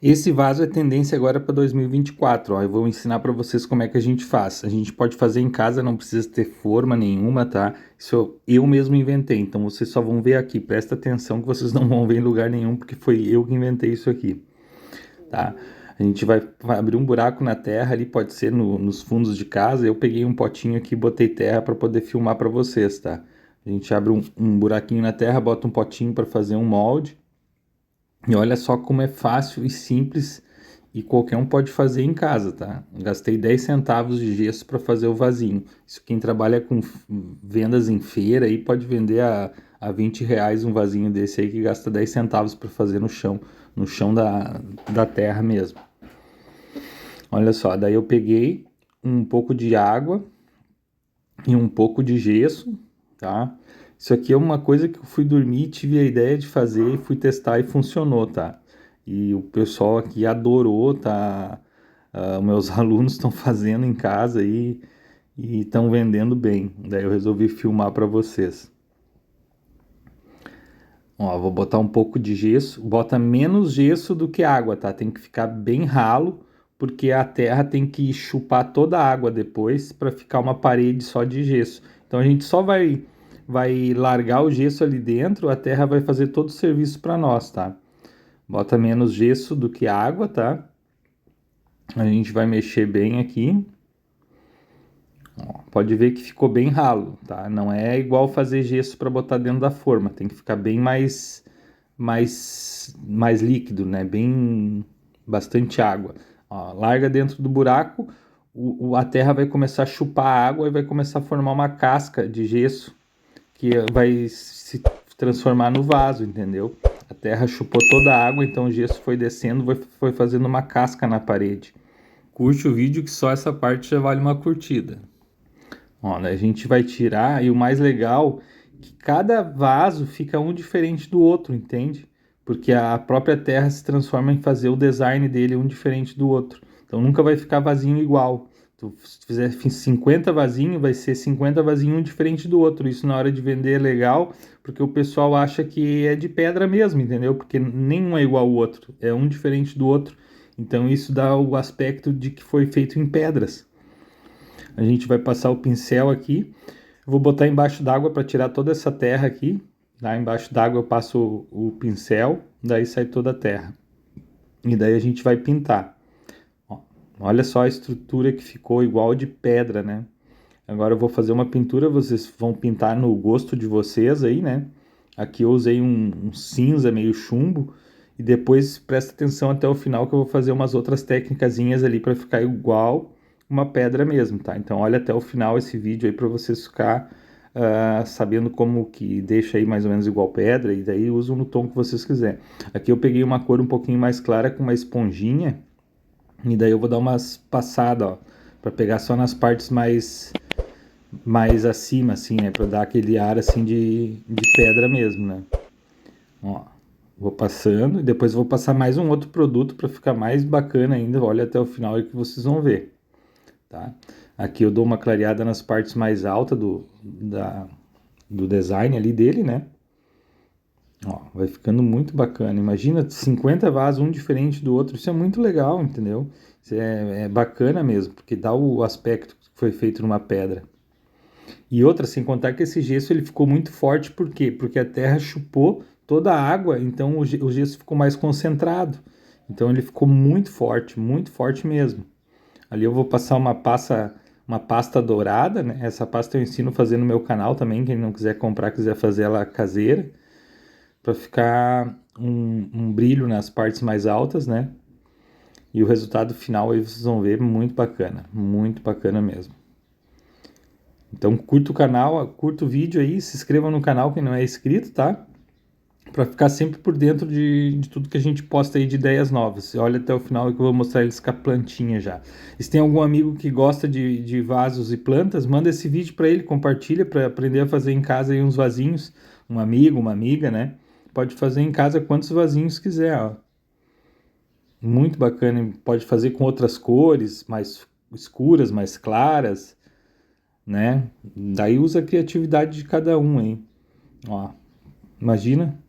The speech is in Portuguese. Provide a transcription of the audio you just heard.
Esse vaso é tendência agora para 2024, ó. Eu vou ensinar para vocês como é que a gente faz. A gente pode fazer em casa, não precisa ter forma nenhuma, tá? Isso eu mesmo inventei, então vocês só vão ver aqui. Presta atenção que vocês não vão ver em lugar nenhum, porque foi eu que inventei isso aqui, tá? A gente vai abrir um buraco na terra ali, pode ser nos fundos de casa. Eu peguei um potinho aqui, botei terra para poder filmar para vocês, tá? A gente abre um buraquinho na terra, bota um potinho para fazer um molde. E olha só como é fácil e simples e qualquer um pode fazer em casa, tá? Gastei 10 centavos de gesso para fazer o vasinho. Isso quem trabalha com vendas em feira aí pode vender a 20 reais um vasinho desse aí que gasta 10 centavos para fazer no chão da terra mesmo. Olha só, daí eu peguei um pouco de água e um pouco de gesso, tá? Isso aqui é uma coisa que eu fui dormir, tive a ideia de fazer, fui testar e funcionou, tá? E o pessoal aqui adorou, tá? Meus alunos estão fazendo em casa aí e estão vendendo bem. Daí eu resolvi filmar para vocês. Ó, vou botar um pouco de gesso, bota menos gesso do que água, tá? Tem que ficar bem ralo, porque a terra tem que chupar toda a água depois para ficar uma parede só de gesso. Então a gente só vai largar o gesso ali dentro, a terra vai fazer todo o serviço para nós, tá? Bota menos gesso do que água, tá? A gente vai mexer bem aqui. Ó, pode ver que ficou bem ralo, tá? Não é igual fazer gesso para botar dentro da forma, tem que ficar bem mais líquido, né? Bem bastante água. Ó, larga dentro do buraco, a terra vai começar a chupar a água e vai começar a formar uma casca de gesso que vai se transformar no vaso, entendeu? A terra chupou toda a água, então o gesso foi descendo, foi fazendo uma casca na parede. Curte o vídeo que só essa parte já vale uma curtida. Ó, né, a gente vai tirar, e o mais legal é que cada vaso fica um diferente do outro, entende? Porque a própria terra se transforma em fazer o design dele um diferente do outro. Então nunca vai ficar vasinho igual. Se tu fizer 50 vasinhos, vai ser 50 vasinhos um diferente do outro. Isso na hora de vender é legal, porque o pessoal acha que é de pedra mesmo, entendeu? Porque nenhum é igual ao outro, é um diferente do outro. Então isso dá o aspecto de que foi feito em pedras. A gente vai passar o pincel aqui. Eu vou botar embaixo d'água para tirar toda essa terra aqui. Lá embaixo d'água eu passo o pincel, daí sai toda a terra. E daí a gente vai pintar. Ó, olha só a estrutura que ficou igual de pedra, né? Agora eu vou fazer uma pintura, vocês vão pintar no gosto de vocês aí, né? Aqui eu usei um cinza meio chumbo. E depois presta atenção até o final que eu vou fazer umas outras técnicazinhas ali para ficar igual uma pedra mesmo, tá? Então olha até o final esse vídeo aí para vocês ficar sabendo como que deixa aí mais ou menos igual pedra, e daí usam no tom que vocês quiserem. Aqui eu peguei uma cor um pouquinho mais clara com uma esponjinha, e daí eu vou dar umas passadas, ó, para pegar só nas partes mais acima, assim, né? Para dar aquele ar assim de pedra mesmo, né? Ó, vou passando e depois vou passar mais um outro produto para ficar mais bacana ainda. Olha até o final aí que vocês vão ver, tá? Aqui eu dou uma clareada nas partes mais altas do design ali dele, né? Ó, vai ficando muito bacana. Imagina 50 vasos, um diferente do outro. Isso é muito legal, entendeu? Isso é bacana mesmo, porque dá o aspecto que foi feito numa pedra. E outra, sem contar que esse gesso ele ficou muito forte, por quê? Porque a terra chupou toda a água, então o gesso ficou mais concentrado. Então ele ficou muito forte mesmo. Ali eu vou passar uma pasta dourada, né? Essa pasta eu ensino a fazer no meu canal também, quem não quiser comprar, quiser fazer ela caseira, para ficar um brilho nas partes mais altas, né? E o resultado final aí vocês vão ver muito bacana mesmo. Então curta o canal, curta o vídeo aí, se inscreva no canal quem não é inscrito, tá? Para ficar sempre por dentro de tudo que a gente posta aí de ideias novas. Olha até o final que eu vou mostrar eles com a plantinha já. E se tem algum amigo que gosta de vasos e plantas, manda esse vídeo para ele, compartilha para aprender a fazer em casa aí uns vasinhos. Um amigo, uma amiga, né? Pode fazer em casa quantos vasinhos quiser, ó. Muito bacana, pode fazer com outras cores, mais escuras, mais claras, né? Daí usa a criatividade de cada um, hein? Ó, imagina